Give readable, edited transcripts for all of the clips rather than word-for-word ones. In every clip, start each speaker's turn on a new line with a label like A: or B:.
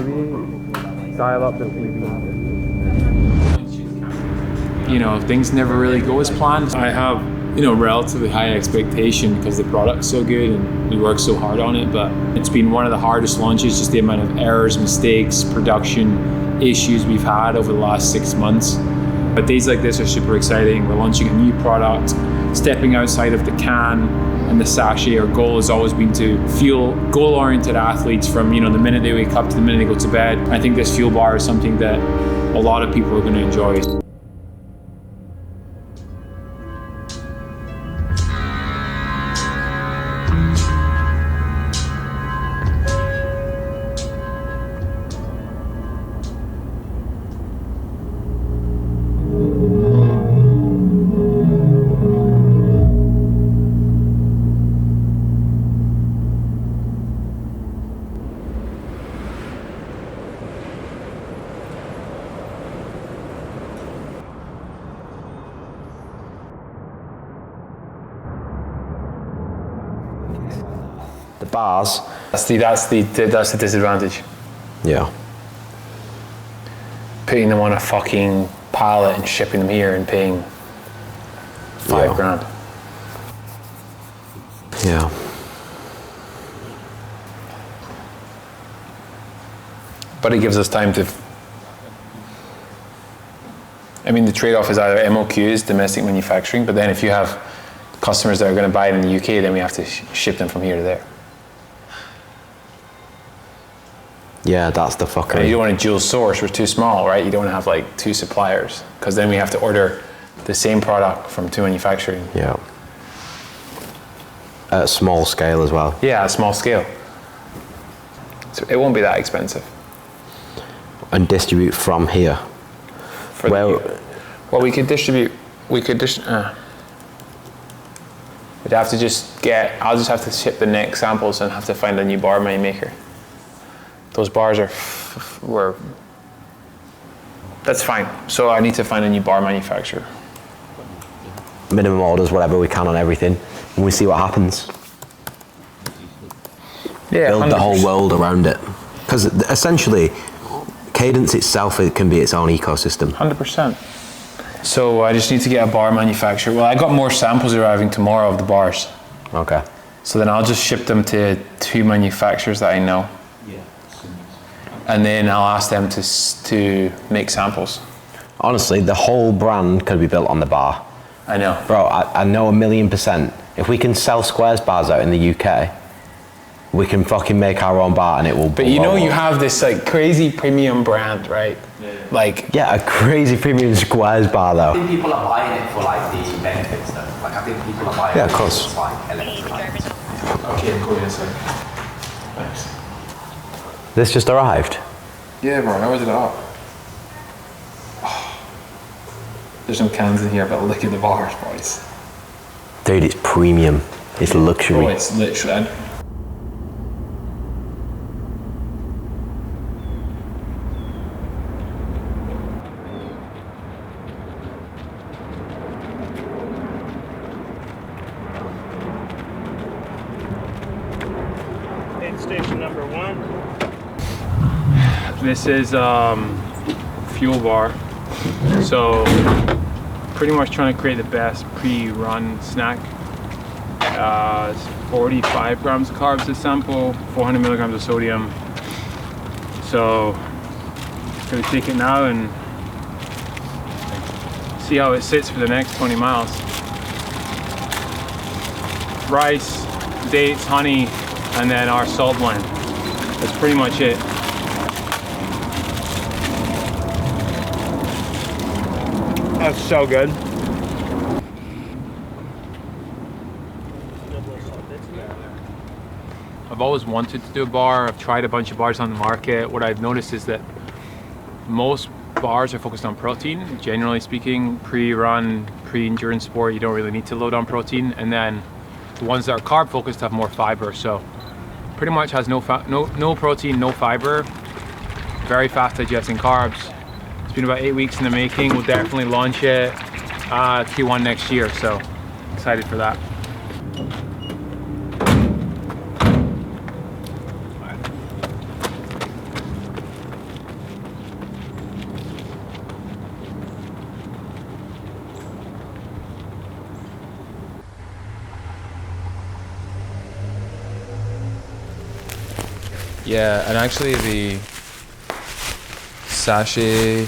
A: maybe dial up the PB.
B: You know, things never really go as planned. I have, you know, relatively high expectation because the product's so good and we work so hard on it, but it's been one of the hardest launches, just the amount of errors, mistakes, production issues we've had over the last 6 months. But days like this are super exciting. We're launching a new product, stepping outside of the can and the sachet. Our goal has always been to fuel goal-oriented athletes from, you know, the minute they wake up to the minute they go to bed. I think this fuel bar is something that a lot of people are going to enjoy.
C: The bars.
B: That's the disadvantage.
C: Yeah.
B: Putting them on a fucking pallet and shipping them here and paying $5,000.
C: Yeah.
B: But it gives us time to. I mean, the trade-off is either MOQs, domestic manufacturing, but then if you have customers that are going to buy it in the UK, then we have to ship them from here to there.
C: Yeah, that's the fucker.
B: And you don't want to dual source, we're too small, right? You don't want to have like 2 suppliers, because then we have to order the same product from 2 manufacturing.
C: Yeah. At a small scale as well.
B: Yeah, a small scale. So it won't be that expensive.
C: And distribute from here.
B: Well, we could distribute, we'd have to just I'll just have to ship the next samples and have to find a new bar maker. Those bars that's fine. So I need to find a new bar manufacturer.
C: Minimum orders, whatever we can on everything, and we see what happens.
B: Yeah,
C: build
B: 100%.
C: the whole world around it. Because essentially, Cadence itself, it can be its own ecosystem.
B: 100%. So I just need to get a bar manufacturer. Well, I got more samples arriving tomorrow of the bars.
C: Okay.
B: So then I'll just ship them to 2 manufacturers that I know. And then I'll ask them to make samples.
C: Honestly, the whole brand could be built on the bar.
B: I know.
C: Bro, I know 1,000,000%. If we can sell Squares bars out in the UK, we can fucking make our own bar and it will.
B: But you know, you have this like crazy premium brand, right? Yeah. Like,
C: yeah, a crazy premium Squares bar though.
D: I think people are buying it for like the benefits though. Like I think people are buying
C: Yeah,
D: it
C: of course.
D: for like electrolytes.
B: okay, cool, yes, sir. Thanks.
C: This just arrived.
B: Yeah, bro, how was it up? There's some cans in here, but look at the bars, boys.
C: Dude, it's premium. It's luxury.
B: Oh, it's literally.
A: Station number 1. This is fuel bar. So pretty much trying to create the best pre-run snack. It's 45 grams of carbs to sample, 400 milligrams of sodium. So gonna take it now and see how it sits for the next 20 miles. Rice, dates, honey, and then our salt blend. That's pretty much it. That's so good. I've always wanted to do a bar. I've tried a bunch of bars on the market. What I've noticed is that most bars are focused on protein. Generally speaking, pre-run, pre-endurance sport, you don't really need to load on protein. And then the ones that are carb focused have more fiber. So pretty much has no protein, no fiber, very fast digesting carbs. It's been about 8 weeks in the making. We'll definitely launch it Q1 next year. So excited for that.
B: Yeah, and actually the sachet.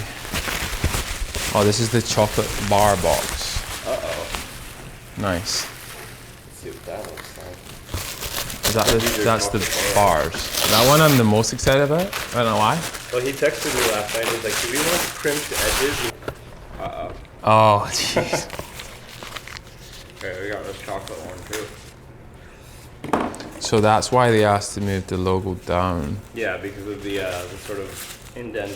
B: Oh, this is the chocolate bar box.
E: Uh-oh.
B: Nice.
E: Let's see what that looks like.
B: Is that
E: These are
B: that's the
E: chocolate
B: bars. That one I'm the most excited about. I don't know why.
E: Well, he texted me last night. He's like, do we want crimped edges? Uh-oh.
B: Oh, jeez.
E: Okay, we got this chocolate one too.
B: So that's why they asked to move the logo down.
E: Yeah, because of the sort of indent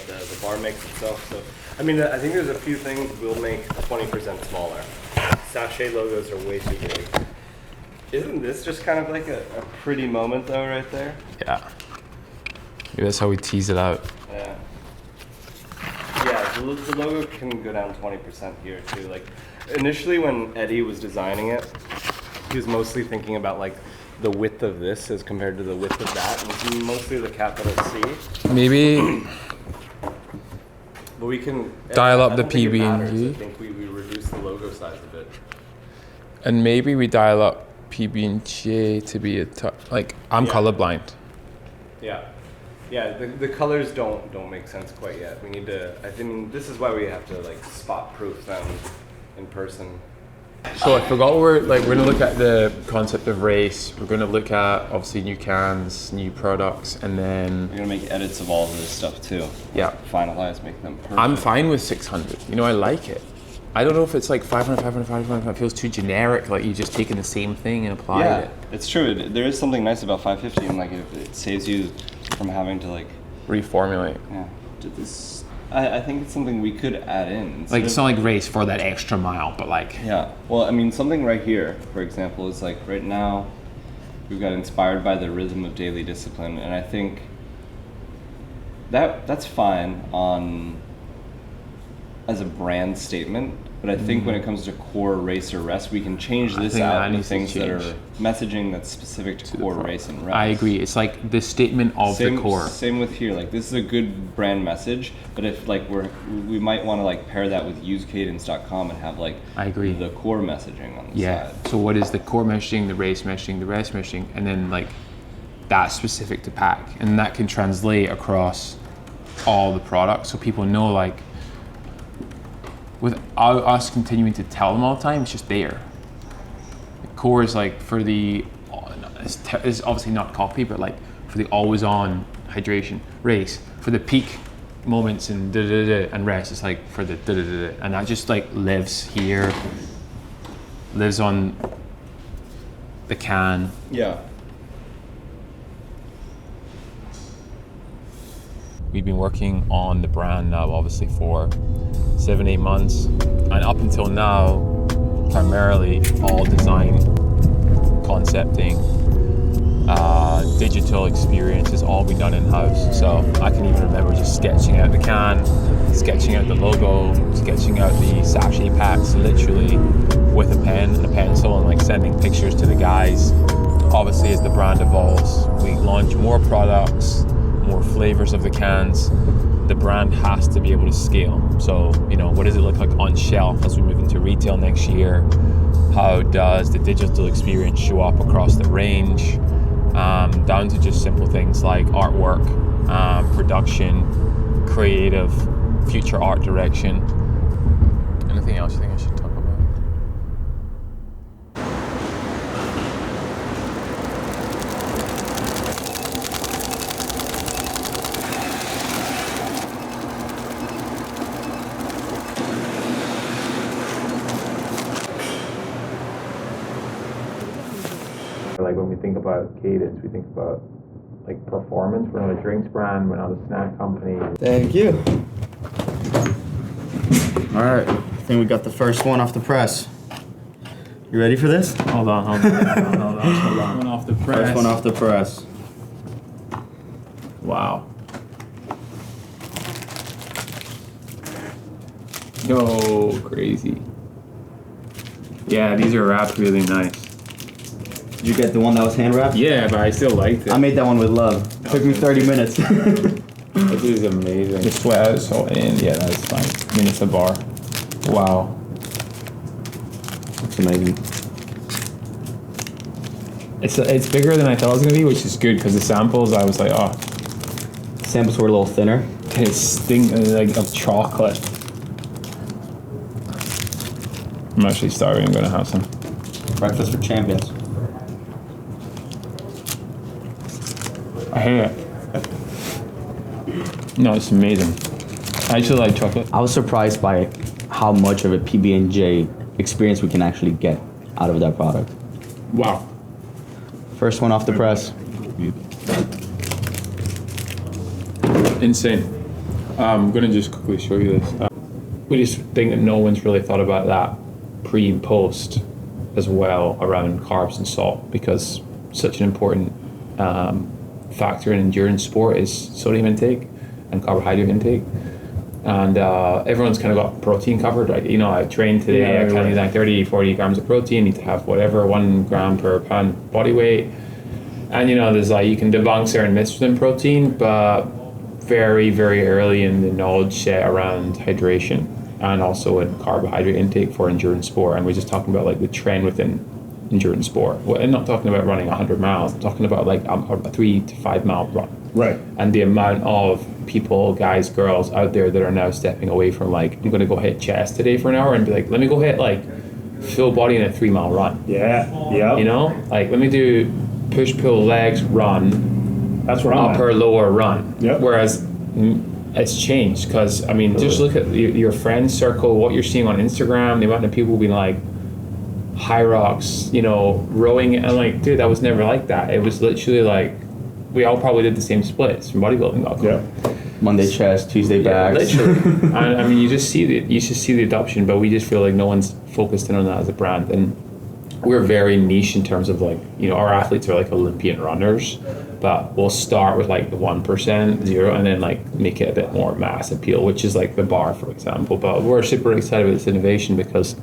E: that the bar makes itself. So, I mean, I think there's a few things we'll make 20% smaller. Sachet logos are way too big. Isn't this just kind of like a pretty moment though, right there?
B: Yeah. Maybe that's how we tease it out.
E: Yeah. Yeah, the logo can go down 20% here too. Like, initially when Eddie was designing it, he was mostly thinking about like the width of this as compared to the width of that, and it's mostly the capital C.
B: Maybe
E: But we can
B: dial up
E: I
B: the
E: don't think it
B: PB&G.
E: matters. I think we reduce the logo size a bit.
B: And maybe we dial up PB&J to be like I'm
E: Yeah.
B: colorblind.
E: Yeah. Yeah, the colors don't make sense quite yet. We need to, I think this is why we have to like spot proof them in person.
B: So I forgot we're gonna look at the concept of race. We're gonna look at obviously new cans, new products, and then
E: We're gonna make edits of all of this stuff too.
B: yeah.
E: Finalize, make them perfect.
B: I'm fine with 600. You know, I like it. I don't know if it's like 500, 500, 500. It feels too generic. Like you've just taken the same thing and applied
E: Yeah,
B: it.
E: it's true. There is something nice about 550, and like it saves you from having to like,
B: Reformulate.
E: yeah, do this. I think it's something we could add in. Instead
B: Like it's
E: of-
B: not like race for that extra mile, but like
E: Yeah. Well, I mean, something right here, for example, is like right now we've got inspired by the rhythm of daily discipline, and I think that's fine on as a brand statement. But I think when it comes to core race or rest, we can change
B: I
E: this
B: think that
E: out into
B: needs to
E: things that are
B: change.
E: messaging that's specific to core race and rest.
B: I agree. It's like the statement of the core.
E: Same with here. Like this is a good brand message, but if like we might want to like pair that with usecadence.com and have like
B: I agree.
E: the core messaging on the
B: Yeah.
E: side.
B: So what is the core messaging, the race messaging, the rest messaging, and then like that's specific to pack, and that can translate across all the products, so people know like without us continuing to tell them all the time, it's just there. The core is like for the it's obviously not copy, but like for the always on hydration race, for the peak moments and and rest, it's like for the and that just like lives here, lives on the can.
E: Yeah.
B: We've been working on the brand now obviously for 7-8 months, and up until now primarily all design, concepting, digital experience has all been done in-house. So I can even remember just sketching out the can, sketching out the logo, sketching out the sachet packs literally with a pen and a pencil, and like sending pictures to the guys. Obviously as the brand evolves, we launch more products, more flavors of the cans, the brand has to be able to scale. So, you know, what does it look like on shelf as we move into retail next year? How does the digital experience show up across the range? Down to just simple things like artwork, production, creative, future art direction. Anything else you think I should talk about? Like when we think about Cadence, we think about like performance. We're not a drinks brand, we're not a snack company.
F: Thank you. All right, I think we got the first one off the press. You ready for this?
B: Hold on. One off the press.
F: First one off the press.
B: Wow. Yo, crazy. Yeah, these are wrapped really nice.
F: Did you get the one that was hand wrapped?
B: Yeah, but I still liked it.
F: I made that one with love. Took me 30 minutes.
B: This is amazing. The sweat is so in. Yeah, that's fine. I mean, it's a bar. Wow.
F: That's amazing.
B: It's bigger than I thought it was gonna be, which is good because the samples I was like, oh,
F: Samples were a little thinner.
B: it's thing like of chocolate. I'm actually starving. I'm gonna have some.
F: Breakfast for champions.
B: I hate it. No, it's amazing. I actually like chocolate.
F: I was surprised by how much of a PB&J experience we can actually get out of that product.
B: Wow.
F: First one off the press.
B: Insane. I'm gonna just quickly show you this. We just think that no one's really thought about that pre and post as well around carbs and salt, because such an important factor in endurance sport is sodium intake and carbohydrate intake. And everyone's kind of got protein covered. Like, you know, I trained today, I kind of like 30, 40 grams of protein, need to have whatever, 1 gram per pound body weight. And, you know, there's like, you can debunk certain myths within protein, but very, very early in the knowledge set around hydration and also in carbohydrate intake for endurance sport. And we're just talking about like the trend within endurance sport. Well, I'm not talking about running 100 miles, I'm talking about like a 3 to 5 mile run.
G: Right.
B: And the amount of people, guys, girls out there that are now stepping away from like, I'm going to go hit chest today for an hour and be like, let me go hit like full body in a 3 mile run.
G: Yeah. Yeah.
B: You know, like let me do push, pull, legs, run,
G: That's where I'm
B: upper,
G: at.
B: lower, run.
G: Yep.
B: Whereas it's changed because, I mean, just look at your friend circle, what you're seeing on Instagram, the amount of people being like, high rocks, you know, rowing, and like, dude, that was never like that. It was literally like, we all probably did the same splits from bodybuilding.com.
G: Yeah.
F: Monday chest, Tuesday
B: Yeah,
F: backs.
B: literally. I mean, you just see the adoption, but we just feel like no one's focused in on that as a brand, and we're very niche in terms of like, you know, our athletes are like Olympian runners, but we'll start with like the 1%, 0, and then like make it a bit more mass appeal, which is like the bar, for example. But we're super excited about this innovation because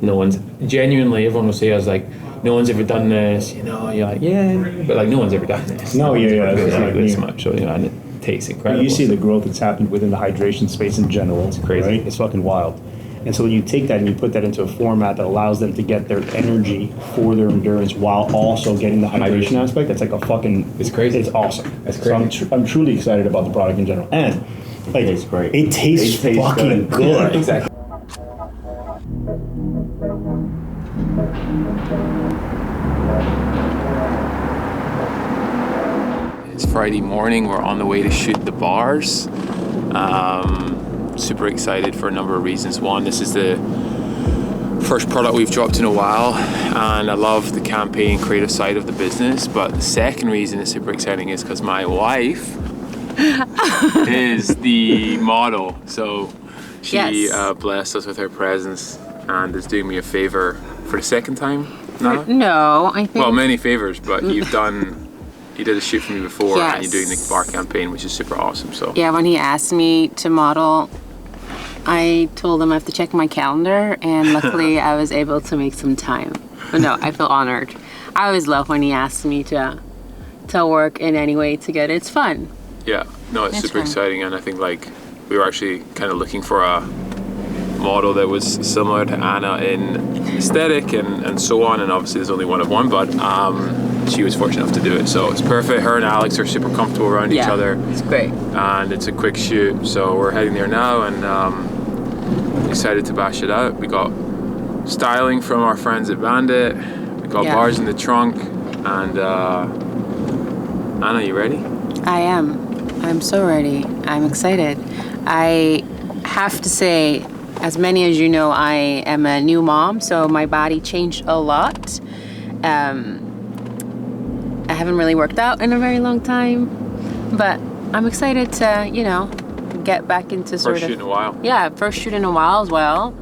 B: no one's genuinely, everyone will say, I was like, no one's ever done this, you know, you're like, yeah, but like no one's ever done this.
G: No, yeah, yeah,
B: It's
G: it's
B: like
G: like
B: this
G: me.
B: much, so, you know, and it tastes incredible.
G: You see the growth that's happened within the hydration space in general. It's
B: crazy.
G: Right? It's fucking wild. And so when you take that and you put that into a format that allows them to get their energy for their endurance while also getting the hydration aspect, that's like a fucking...
B: It's crazy.
G: It's awesome.
B: It's
G: So
B: crazy.
G: I'm truly excited about the product in general. And like,
F: tastes great.
G: It tastes,
F: It tastes
G: fucking
F: good.
G: good.
B: Exactly. It's Friday morning. We're on the way to shoot the bars. Super excited for a number of reasons. One, this is the first product we've dropped in a while, and I love the campaign creative side of the business. But the second reason it's super exciting is because my wife is the model. So she
H: Yes.
B: blessed us with her presence and is doing me a favor for the second time now.
H: No, I think.
B: Well, many favors, but you did a shoot for me before, and you're doing the
H: Yes.
B: bar campaign, which is super awesome. So
H: Yeah, when he asked me to model, I told him I have to check my calendar, and luckily I was able to make some time. But no, I feel honored. I always love when he asks me to work in any way together. It's fun.
B: yeah, no, it's
H: That's
B: super
H: fun.
B: exciting, and I think like we were actually kind of looking for a model that was similar to Anna in aesthetic and so on, and obviously there's only one of one, but she was fortunate enough to do it, so it's perfect. Her and Alex are super comfortable around each
H: Yeah,
B: other,
H: it's great.
B: and it's a quick shoot, so we're heading there now, and excited to bash it out. We got styling from our friends at Bandit, we got
H: Yeah.
B: bars in the trunk, and Anna, you ready?
H: I am. I'm so ready. I'm excited. I have to say, as many as you know, I am a new mom, so my body changed a lot. I haven't really worked out in a very long time, but I'm excited to, you know, get back into sort
B: First
H: of...
B: shoot in a while.
H: Yeah, first shoot in a while as well.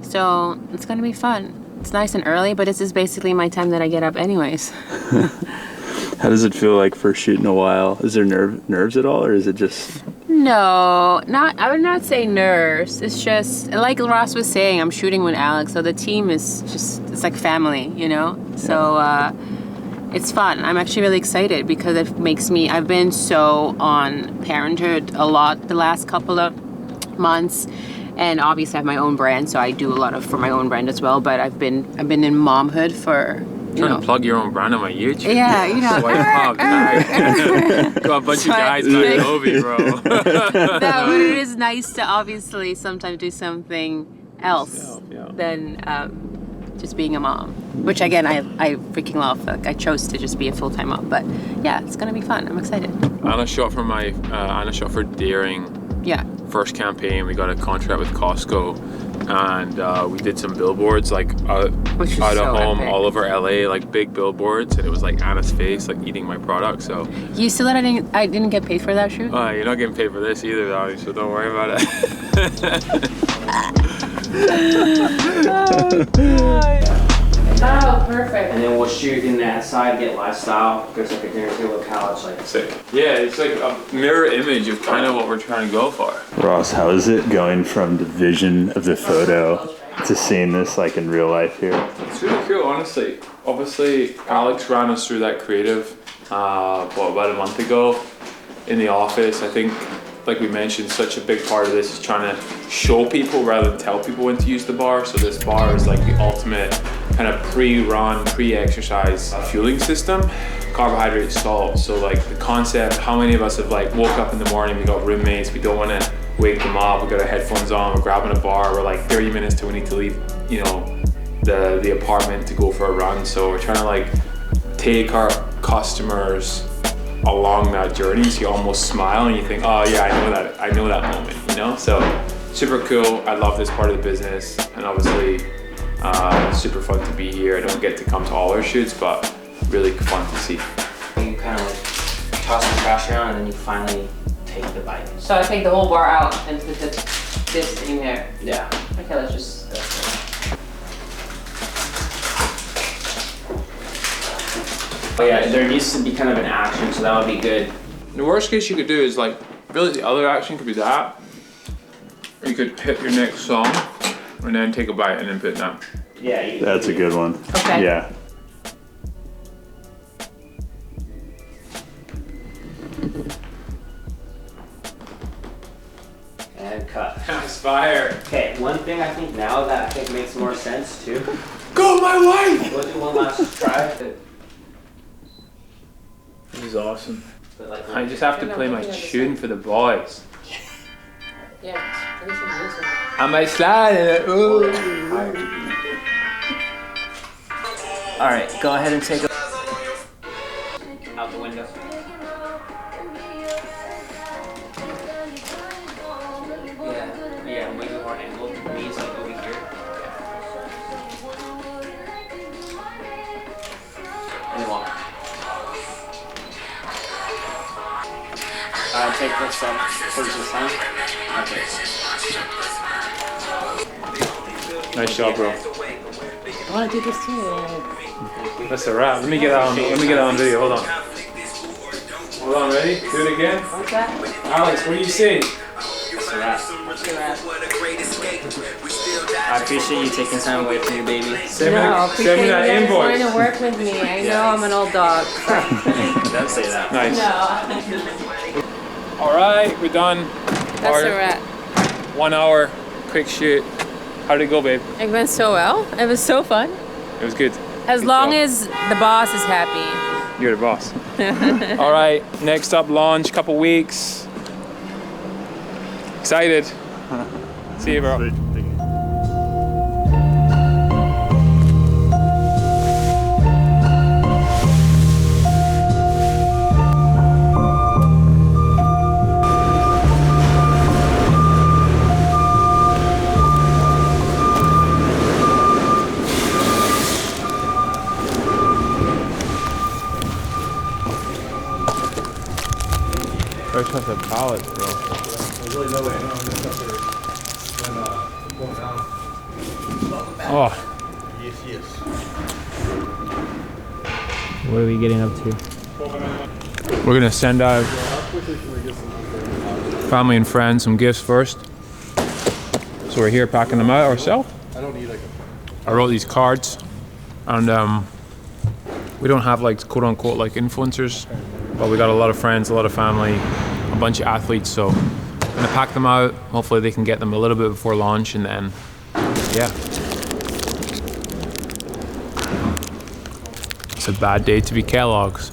H: So it's gonna be fun. It's nice and early, but this is basically my time that I get up anyways.
I: How does it feel like first shoot in a while? Is there nerves at all, or is it just...
H: No, I would not say nerves. It's just, like Ross was saying, I'm shooting with Alex, so the team is just, it's like family, you know? So it's fun. I'm actually really excited because it makes me, I've been so on parenthood a lot the last couple of months, and obviously I have my own brand, so I do a lot of for my own brand as well, but I've been in momhood for
A: Trying to plug your own brand on my YouTube.
H: Yeah, you know.
A: Swipe up, tag. Got a bunch of guys back Ovi, bro.
H: No, but it is nice to obviously sometimes do something else than just being a mom. Which again, I freaking love. Like, I chose to just be a full-time mom, but yeah, it's gonna be fun. I'm excited.
A: Anna shot for Daring.
H: Yeah.
A: First campaign, we got a contract with Costco, and we did some billboards like out of home
H: epic.
A: all over LA, like big billboards, and it was like Anna's face like eating my product. So
H: You still that I didn't get paid for that shoot?
A: you're not getting paid for this either, though, so don't worry about it.
H: Oh, perfect.
J: And then we'll shoot in that side, get lifestyle. There's like a dinner table couch, like
A: Sick. Yeah, it's like a mirror image of kind of what we're trying to go for.
I: Ross, how is it going from the vision of the photo to seeing this like in real life here?
A: It's really cool, honestly. Obviously, Alex ran us through that creative about a month ago in the office. I think, like we mentioned, such a big part of this is trying to show people rather than tell people when to use the bar. So this bar is like the ultimate kind of pre-run, pre-exercise fueling system. Carbohydrate, salt. So like the concept, how many of us have like woke up in the morning, we got roommates, we don't want to wake them up, we got our headphones on, we're grabbing a bar, we're like 30 minutes till we need to leave, you know, the apartment to go for a run. So we're trying to like take our customers along that journey, so you almost smile and you think, oh yeah, I know that moment, you know? So super cool. I love this part of the business, and obviously super fun to be here. I don't get to come to all our shoots, but really fun to see.
J: you kind of like toss the trash around and then you finally take the bite.
H: So I take the whole bar out and put this thing there.
J: Yeah.
H: Okay, let's just.
J: Oh yeah, there needs to be kind of an action, so that would be good.
A: The worst case you could do is like, really the other action could be that. Or you could hit your next song and then take a bite and then put it down.
J: Yeah.
I: That's a good one.
H: Okay.
I: Yeah.
J: And cut.
A: Nice fire.
J: Okay, one thing I think now that I think makes more sense too.
A: Go my wife!
J: We'll do one last try.
A: This is awesome.
J: But like,
A: I just have to play my tune for the boys.
H: Yeah.
A: I might slide in it. Ooh.
J: all right, go ahead and take a out the window. Yeah, maybe more angled. Knees like over here. And then walk. Take this towards the sun. Okay.
A: Nice job, bro.
H: I want to do this too.
A: That's a wrap. Let me get that on video. Hold on. Hold on, ready? Do it again.
H: What's that?
A: Alex, what do you say?
J: It's a wrap. I appreciate you taking time away from your baby.
A: Send me
H: appreciate you
A: that
H: guys
A: invoice.
H: wanting to work with me. I know I'm an old dog.
J: Don't say that.
A: Nice.
H: No.
A: All right, we're done.
H: That's a wrap.
A: 1 hour, quick shoot. How did it go, babe?
H: It went so well. It was so fun.
A: It was good.
H: As
A: Good
H: long
A: job.
H: as the boss is happy.
A: You're the boss. All right, next up, launch, couple weeks. Excited. See you, bro. First off the pallet, bro.
G: There's really no way. No, except for when going down.
A: Oh,
G: Yes.
A: what are we getting up to? We're gonna send out family and friends some gifts first. So we're here packing them out ourselves.
G: I don't need like
A: I wrote these cards, and we don't have like quote unquote like influencers, but we got a lot of friends, a lot of family, a bunch of athletes. So I'm gonna pack them out. Hopefully they can get them a little bit before launch, and then yeah.
B: It's a bad day to be Kellogg's.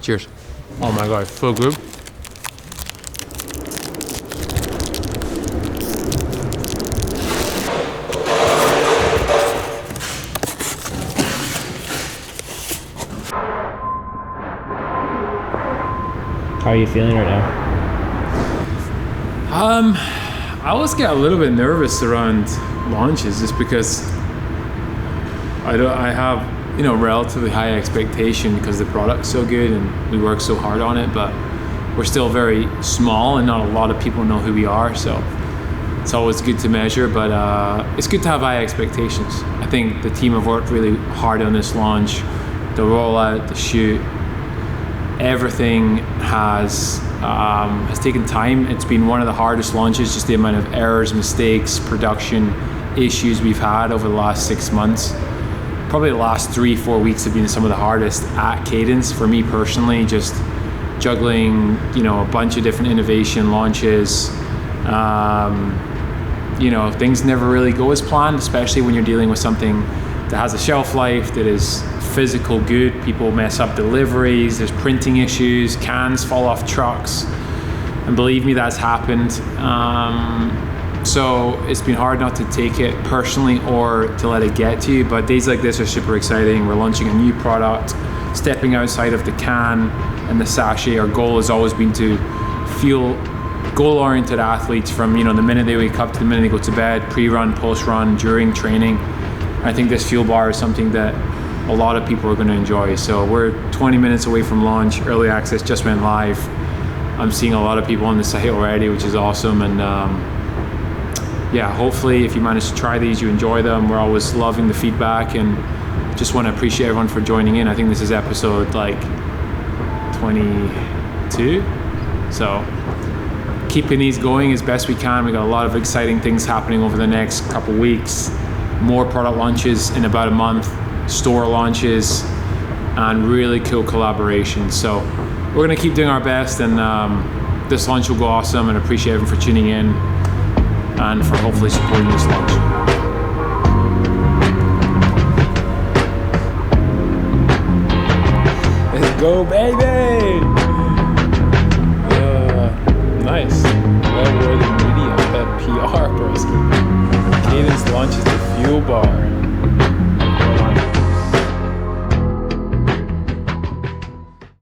B: Cheers. Oh my god, so good.
G: How are you feeling right now?
B: I always get a little bit nervous around launches just because I have, you know, relatively high expectation because the product's so good and we work so hard on it, but we're still very small and not a lot of people know who we are, so it's always good to measure, but it's good to have high expectations. I think the team have worked really hard on this launch, the rollout, the shoot, everything has taken time. It's been one of the hardest launches, just the amount of errors, mistakes, production issues we've had over the last 6 months. Probably the last 3-4 weeks have been some of the hardest at Cadence for me personally, just juggling, you know, a bunch of different innovation launches. You know, things never really go as planned, especially when you're dealing with something that has a shelf life, that is physical good. People mess up deliveries, there's printing issues, cans fall off trucks, and believe me, that's happened. So it's been hard not to take it personally or to let it get to you, but days like this are super exciting. We're launching a new product, stepping outside of the can and the sachet. Our goal has always been to feel goal-oriented athletes from, you know, the minute they wake up to the minute they go to bed, pre-run, post-run, during training. I think this fuel bar is something that a lot of people are going to enjoy. So we're 20 minutes away from launch. Early access just went live. I'm seeing a lot of people on the site already, which is awesome. And yeah, hopefully if you manage to try these, you enjoy them. We're always loving the feedback and just want to appreciate everyone for joining in. I think this is episode like 22. So keeping these going as best we can. We got a lot of exciting things happening over the next couple weeks. More product launches in about a month, store launches, and really cool collaborations. So we're gonna keep doing our best, and this launch will go awesome, and appreciate everyone for tuning in and for hopefully supporting this launch. Let's go, baby! Nice. Well-worded media, that PR, broski. Cadence launches the fuel bar.